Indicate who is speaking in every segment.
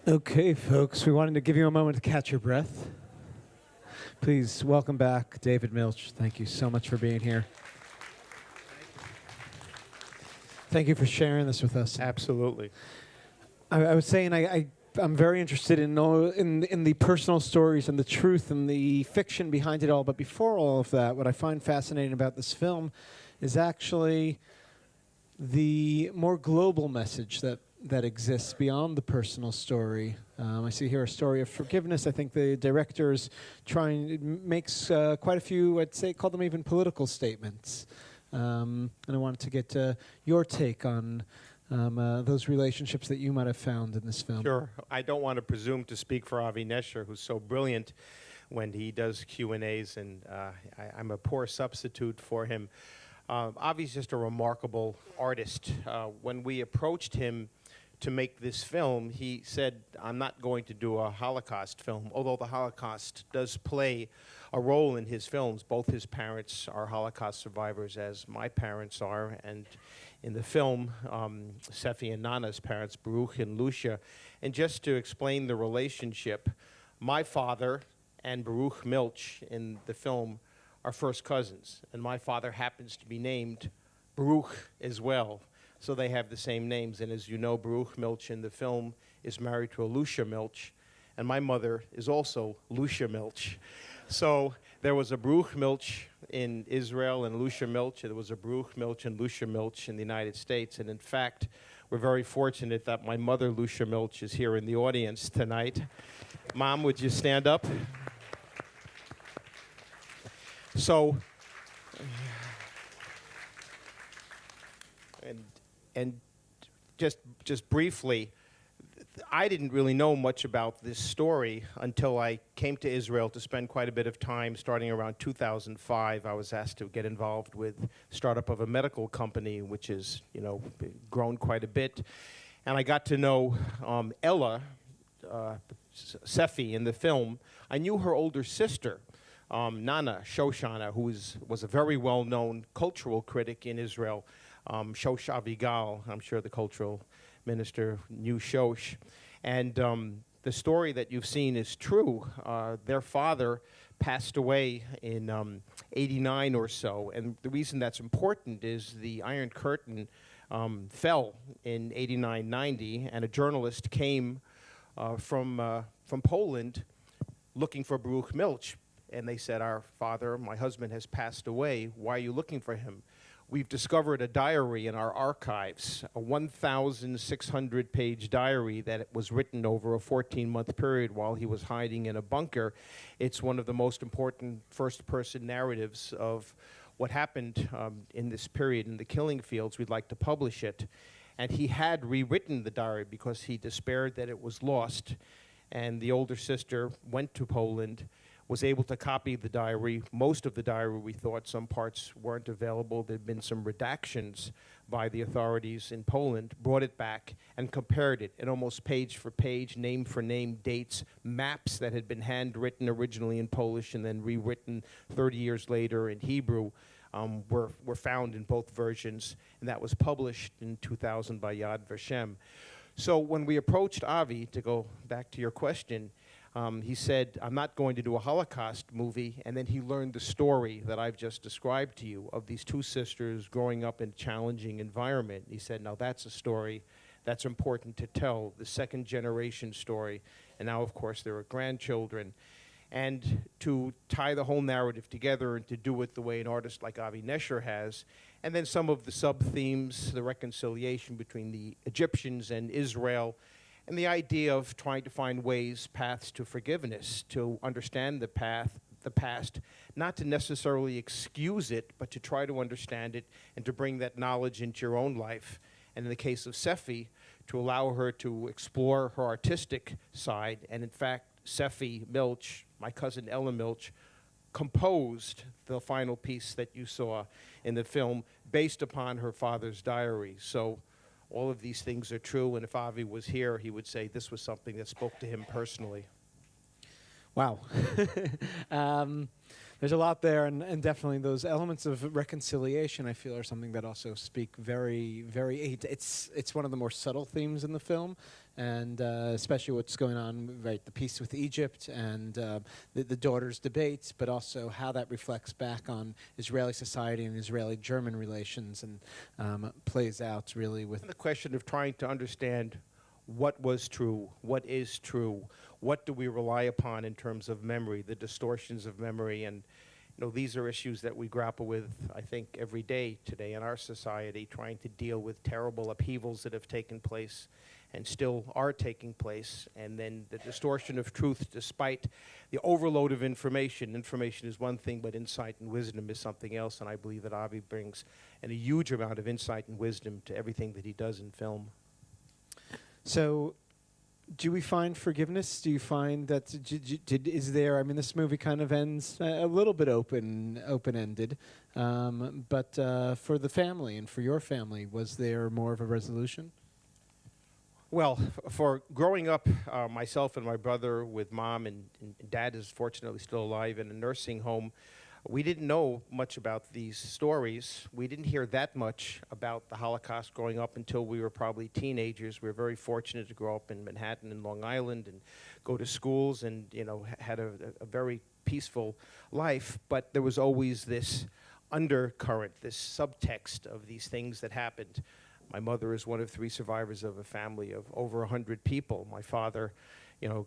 Speaker 1: Okay, folks, we wanted to give you a moment to catch your breath. Please welcome back David Milch. Thank you so much for being here. Thank you for sharing this with us.
Speaker 2: Absolutely.
Speaker 1: I was saying I'm very interested in the personal stories and the truth and the fiction behind it all. But before all of that, what I find fascinating about this film is actually the more global message that exists beyond the personal story. I see here a story of forgiveness. I think the director's makes quite a few, I'd say, call them even political statements. And I wanted to get your take on those relationships that you might have found in this film.
Speaker 2: Sure. I don't want to presume to speak for Avi Nesher, who's so brilliant when he does Q&As, and I'm a poor substitute for him. Avi's just a remarkable artist. When we approached him to make this film, he said, I'm not going to do a Holocaust film, although the Holocaust does play a role in his films. Both his parents are Holocaust survivors, as my parents are, and in the film, Sefi and Nana's parents, Baruch and Lucia. And just to explain the relationship, my father and Baruch Milch in the film are first cousins, and my father happens to be named Baruch as well. So they have the same names, and as you know, Baruch Milch in the film is married to a Lucia Milch, and my mother is also Lucia Milch. So there was a Baruch Milch in Israel and Lucia Milch, and there was a Baruch Milch and Lucia Milch in the United States, and in fact, we're very fortunate that my mother, Lucia Milch, is here in the audience tonight. Mom, would you stand up? So, and just briefly, I didn't really know much about this story until I came to Israel to spend quite a bit of time. Starting around 2005, I was asked to get involved with startup of a medical company, which is, grown quite a bit. And I got to know Ella, Sefi in the film. I knew her older sister, Nana Shoshana, who was a very well-known cultural critic in Israel. Shosh Avigal, I'm sure the cultural minister knew Shosh. And the story that you've seen is true. Their father passed away in 89 or so. And the reason that's important is the Iron Curtain fell in 89, 90, and a journalist came from Poland looking for Baruch Milch. And they said, our father, my husband, has passed away. Why are you looking for him? We've discovered a diary in our archives, a 1,600-page diary that was written over a 14-month period while he was hiding in a bunker. It's one of the most important first-person narratives of what happened in this period in the killing fields. We'd like to publish it. And he had rewritten the diary because he despaired that it was lost. And the older sister went to Poland, was able to copy the diary. Most of the diary, we thought, some parts weren't available. There'd been some redactions by the authorities in Poland, brought it back and compared it, and almost page for page, name for name, dates, maps that had been handwritten originally in Polish and then rewritten 30 years later in Hebrew were found in both versions, and that was published in 2000 by Yad Vashem. So when we approached Avi, to go back to your question, he said, I'm not going to do a Holocaust movie, and then he learned the story that I've just described to you of these two sisters growing up in a challenging environment. He said, now that's a story that's important to tell, the second generation story, and now, of course, there are grandchildren. And to tie the whole narrative together and to do it the way an artist like Avi Nesher has, and then some of the sub-themes, the reconciliation between the Egyptians and Israel, and the idea of trying to find ways, paths to forgiveness, to understand the past, not to necessarily excuse it, but to try to understand it and to bring that knowledge into your own life. And in the case of Sefi, to allow her to explore her artistic side. And in fact, Sefi Milch, my cousin Ella Milch, composed the final piece that you saw in the film based upon her father's diary. So all of these things are true, and if Avi was here, he would say this was something that spoke to him personally.
Speaker 1: Wow. There's a lot there, and definitely those elements of reconciliation, I feel, are something that also speak very, very. It's one of the more subtle themes in the film, and especially what's going on, right? The peace with Egypt and the daughters' debates, but also how that reflects back on Israeli society and Israeli-German relations, and plays out really with
Speaker 2: The question of trying to understand what was true, what is true, what do we rely upon in terms of memory, the distortions of memory, and these are issues that we grapple with, I think, every day today in our society, trying to deal with terrible upheavals that have taken place and still are taking place, and then the distortion of truth despite the overload of information. Information is one thing, but insight and wisdom is something else, and I believe that Avi brings a huge amount of insight and wisdom to everything that he does in film.
Speaker 1: So, do we find forgiveness? Do you find that is there? I mean, this movie kind of ends a little bit open-ended, but for the family and for your family, was there more of a resolution?
Speaker 2: Well, for growing up, myself and my brother with mom, and dad is fortunately still alive in a nursing home, we didn't know much about these stories. We didn't hear that much about the Holocaust growing up until we were probably teenagers. We were very fortunate to grow up in Manhattan and Long Island and go to schools and, had a very peaceful life. But there was always this undercurrent, this subtext of these things that happened. My mother is one of 3 survivors of a family of over 100 people. My father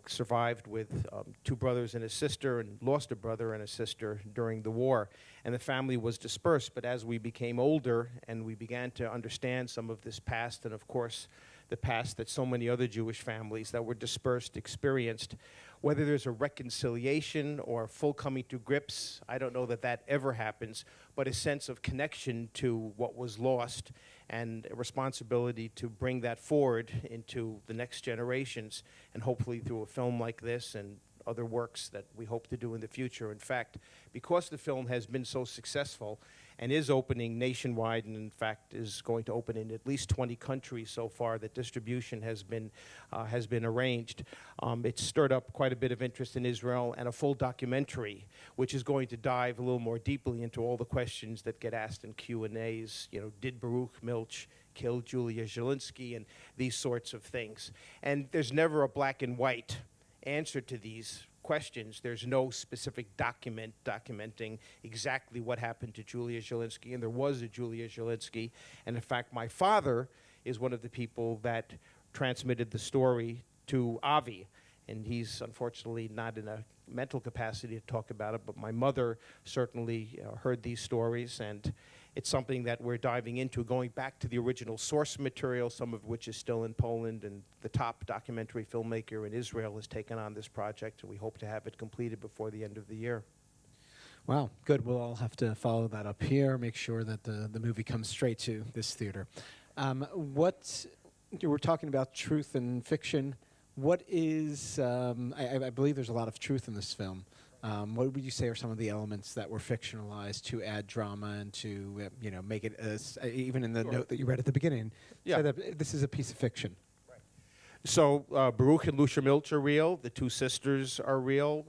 Speaker 2: survived with 2 brothers and a sister and lost a brother and a sister during the war. And the family was dispersed. But as we became older and we began to understand some of this past, and of course the past that so many other Jewish families that were dispersed experienced, whether there's a reconciliation or full coming to grips, I don't know that that ever happens, but a sense of connection to what was lost and a responsibility to bring that forward into the next generations, and hopefully through a film like this and other works that we hope to do in the future. In fact, because the film has been so successful and is opening nationwide, and in fact is going to open in at least 20 countries so far that distribution has been arranged, it's stirred up quite a bit of interest in Israel, and a full documentary which is going to dive a little more deeply into all the questions that get asked in Q&As. Did Baruch Milch kill Julia Zielinski, and these sorts of things. And there's never a black and white answer to these questions. There's no specific document documenting exactly what happened to Julia Zielinski, and there was a Julia Zielinski. And in fact, my father is one of the people that transmitted the story to Avi, and he's unfortunately not in a mental capacity to talk about it, but my mother certainly heard these stories, and it's something that we're diving into, going back to the original source material, some of which is still in Poland, and the top documentary filmmaker in Israel has taken on this project, and we hope to have it completed before the end of the year.
Speaker 1: Wow, good. We'll all have to follow that up here, make sure that the movie comes straight to this theater. We're talking about truth and fiction. What is, I believe there's a lot of truth in this film. What would you say are some of the elements that were fictionalized to add drama and to, make it, even in the note that you read at the beginning, say that this is a piece of fiction?
Speaker 2: Right. So Baruch and Lucia Milch are real. The 2 sisters are real.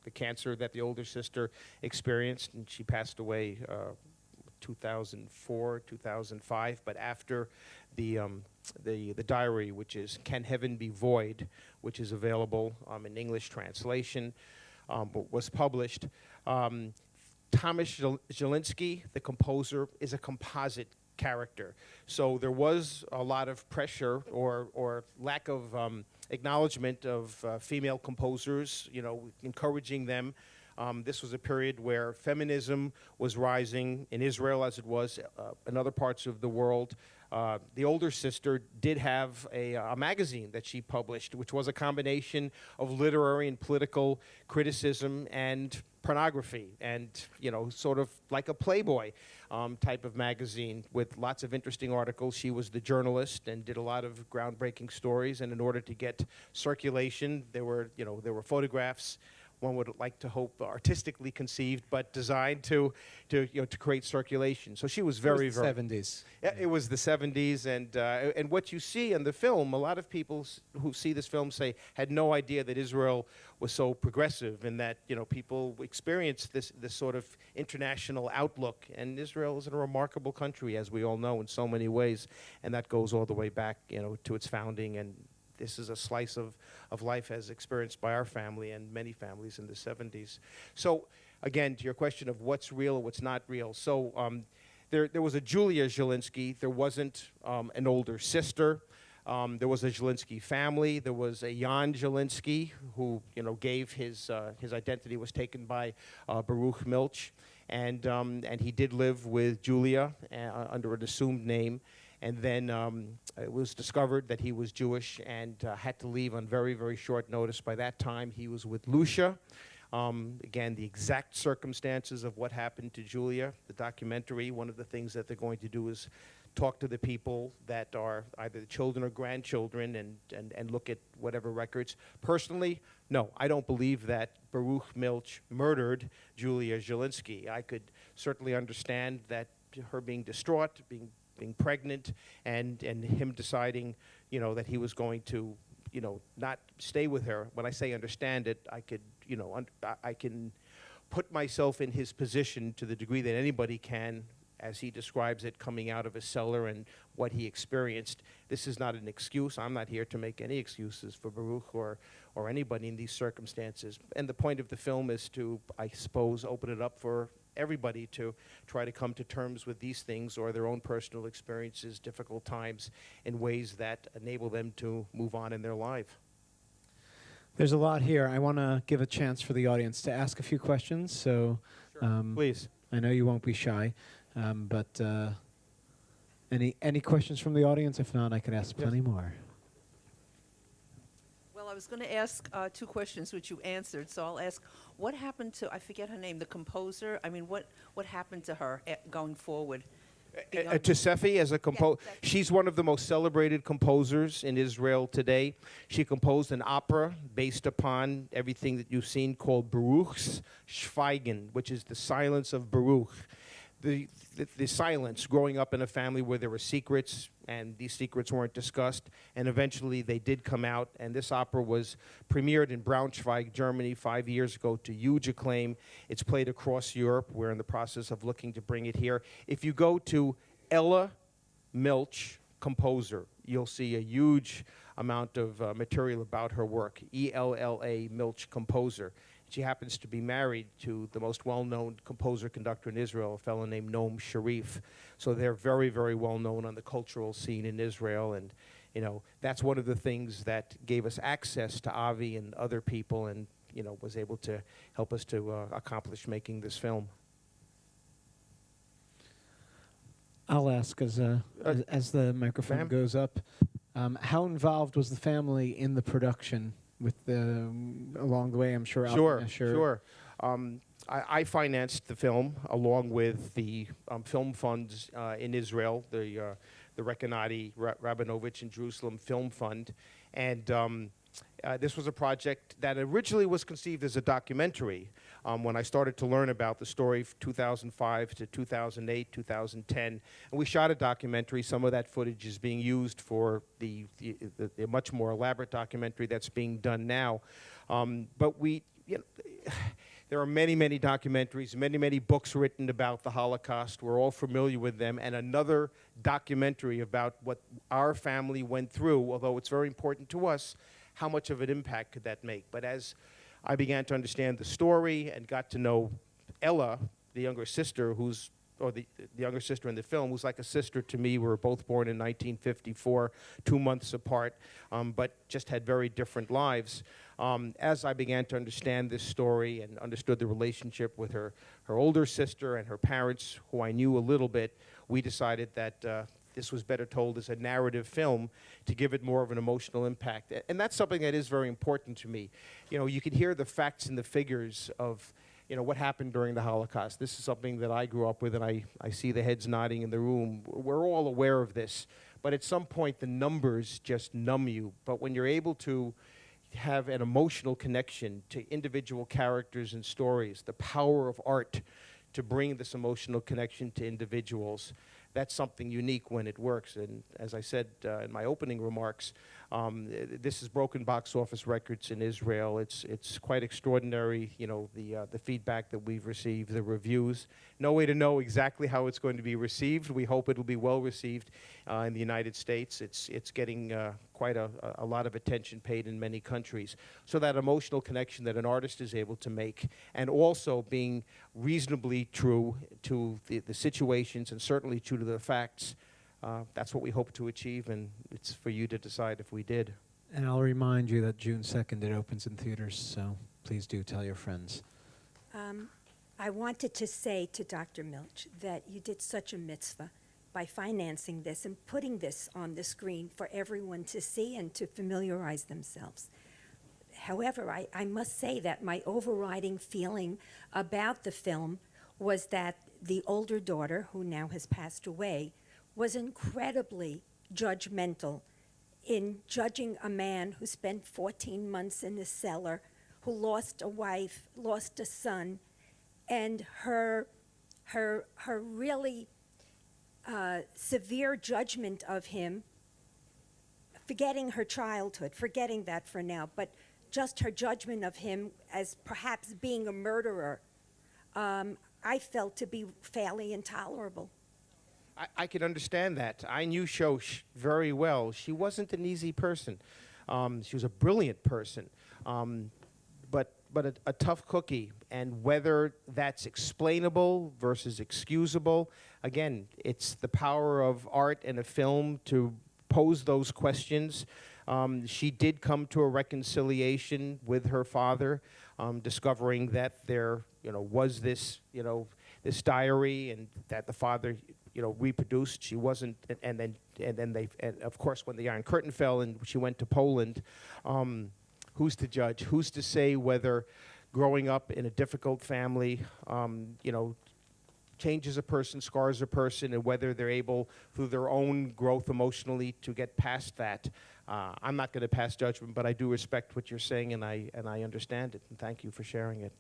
Speaker 2: The cancer that the older sister experienced, and she passed away 2004, 2005. But after the diary, which is Can Heaven Be Void, which is available in English translation, was published. Thomas Zielinski, the composer, is a composite character. So there was a lot of pressure or lack of acknowledgement of female composers, encouraging them. This was a period where feminism was rising in Israel as it was in other parts of the world. The older sister did have a magazine that she published, which was a combination of literary and political criticism and pornography, and sort of like a Playboy type of magazine with lots of interesting articles. She was the journalist and did a lot of groundbreaking stories, and in order to get circulation, there were photographs one would like to hope artistically conceived, but designed to create circulation. So she was very, very
Speaker 1: 70s.
Speaker 2: Yeah, it was the 70s, and what you see in the film, a lot of people who see this film say had no idea that Israel was so progressive, and that people experienced this sort of international outlook. And Israel is a remarkable country, as we all know, in so many ways, and that goes all the way back, to its founding. And this is a slice of life as experienced by our family and many families in the 70s. So, again, to your question of what's real or what's not real. So. There was a Julia Zielinski. There wasn't an older sister. There was a Zielinski family. There was a Jan Zielinski who, gave his identity was taken by Baruch Milch, and he did live with Julia under an assumed name. And then it was discovered that he was Jewish and had to leave on very, very short notice. By that time, he was with Lucia. Again, the exact circumstances of what happened to Julia, the documentary, one of the things that they're going to do is talk to the people that are either the children or grandchildren and look at whatever records. Personally, no, I don't believe that Baruch Milch murdered Julia Zielinski. I could certainly understand that her being distraught, being pregnant, and him deciding, that he was going to not stay with her. When I say understand it, I could, I can put myself in his position to the degree that anybody can, as he describes it, coming out of a cellar and what he experienced. This is not an excuse. I'm not here to make any excuses for Baruch or anybody in these circumstances. And the point of the film is to, I suppose, open it up for everybody to try to come to terms with these things or their own personal experiences, difficult times, in ways that enable them to move on in their life.
Speaker 1: There's a lot here. I want to give a chance for the audience to ask a few questions. So,
Speaker 2: Sure. Please.
Speaker 1: I know you won't be shy, but any questions from the audience? If not, I could ask plenty more.
Speaker 3: Well, I was going to ask 2 questions, which you answered. So I'll ask, what happened to, I forget her name, the composer? I mean, what happened to her going forward?
Speaker 2: To Sefi as a composer.
Speaker 3: Yeah,
Speaker 2: She's one of the most celebrated composers in Israel today. She composed an opera based upon everything that you've seen called Baruch's Schweigen, which is the silence of Baruch. The silence, growing up in a family where there were secrets, and these secrets weren't discussed, and eventually they did come out, and this opera was premiered in Braunschweig, Germany 5 years ago to huge acclaim. It's played across Europe. We're in the process of looking to bring it here. If you go to Ella Milch, composer, you'll see a huge amount of material about her work, E-L-L-A, Milch, composer. She happens to be married to the most well-known composer-conductor in Israel, a fellow named Noam Sharif. So they're very, very well-known on the cultural scene in Israel. And, that's one of the things that gave us access to Avi and other people and, was able to help us to accomplish making this film.
Speaker 1: I'll ask as the microphone goes up. How involved was the family in the production? Along the way, I'm sure.
Speaker 2: Sure. I financed the film along with the film funds in Israel, the Rekanati Rabinovich in Jerusalem Film Fund, and this was a project that originally was conceived as a documentary. When I started to learn about the story, 2005 to 2008, 2010, and we shot a documentary. Some of that footage is being used for the much more elaborate documentary that's being done now. But there are many, many documentaries, many books written about the Holocaust. We're all familiar with them. And another documentary about what our family went through, although it's very important to us, how much of an impact could that make? But as I began to understand the story and got to know Ella, the younger sister, the younger sister in the film, who's like a sister to me. We were both born in 1954, 2 months apart, but just had very different lives. As I began to understand this story and understood the relationship with her older sister and her parents, who I knew a little bit, we decided that this was better told as a narrative film to give it more of an emotional impact. And that's something that is very important to me. You can hear the facts and the figures of what happened during the Holocaust. This is something that I grew up with, and I see the heads nodding in the room. We're all aware of this. But at some point, the numbers just numb you. But when you're able to, have an emotional connection to individual characters and stories, the power of art to bring this emotional connection to individuals. That's something unique when it works. And as I said in my opening remarks, this has broken box office records in Israel. It's quite extraordinary, you know, the feedback that we've received, the reviews. No way to know exactly how it's going to be received. We hope it'll be well received in the United States. It's getting quite a lot of attention paid in many countries. So that emotional connection that an artist is able to make, and also being reasonably true to the situations and certainly true to the facts, that's what we hope to achieve, and it's for you to decide if we did.
Speaker 1: And I'll remind you that June 2nd it opens in theaters, so please do tell your friends.
Speaker 4: I wanted to say to Dr. Milch that you did such a mitzvah by financing this and putting this on the screen for everyone to see and to familiarize themselves. However, I must say that my overriding feeling about the film was that the older daughter, who now has passed away, was incredibly judgmental in judging a man who spent 14 months in a cellar, who lost a wife, lost a son, and her really severe judgment of him, forgetting her childhood, forgetting that for now, but just her judgment of him as perhaps being a murderer, I felt to be fairly intolerable.
Speaker 2: I can understand that. I knew Shosh very well. She wasn't an easy person. She was a brilliant person, but a tough cookie. And whether that's explainable versus excusable, again, it's the power of art and a film to pose those questions. She did come to a reconciliation with her father, discovering that there, was this, this diary, and that the father, reproduced. She wasn't, and then of course, when the Iron Curtain fell and she went to Poland, who's to judge? Who's to say whether growing up in a difficult family, changes a person, scars a person, and whether they're able, through their own growth emotionally, to get past that. I'm not going to pass judgment, but I do respect what you're saying, and I understand it, and thank you for sharing it.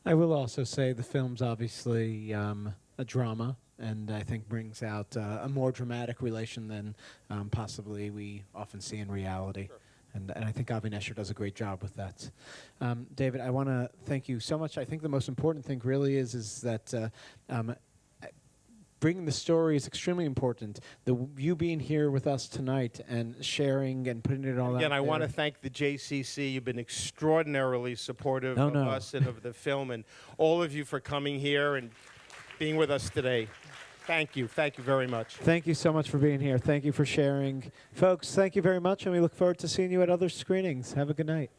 Speaker 1: I will also say the film's obviously a drama, and I think brings out a more dramatic relation than possibly we often see in reality. Sure. And I think Avi Nesher does a great job with that. David, I want to thank you so much. I think the most important thing really is that bringing the story is extremely important. You being here with us tonight and sharing and putting it all out there.
Speaker 2: Again, I want to thank the JCC. You've been extraordinarily supportive of us and of the film, and all of you for coming here and being with us today. Thank you. Thank you very much.
Speaker 1: Thank you so much for being here. Thank you for sharing. Folks, thank you very much, and we look forward to seeing you at other screenings. Have a good night.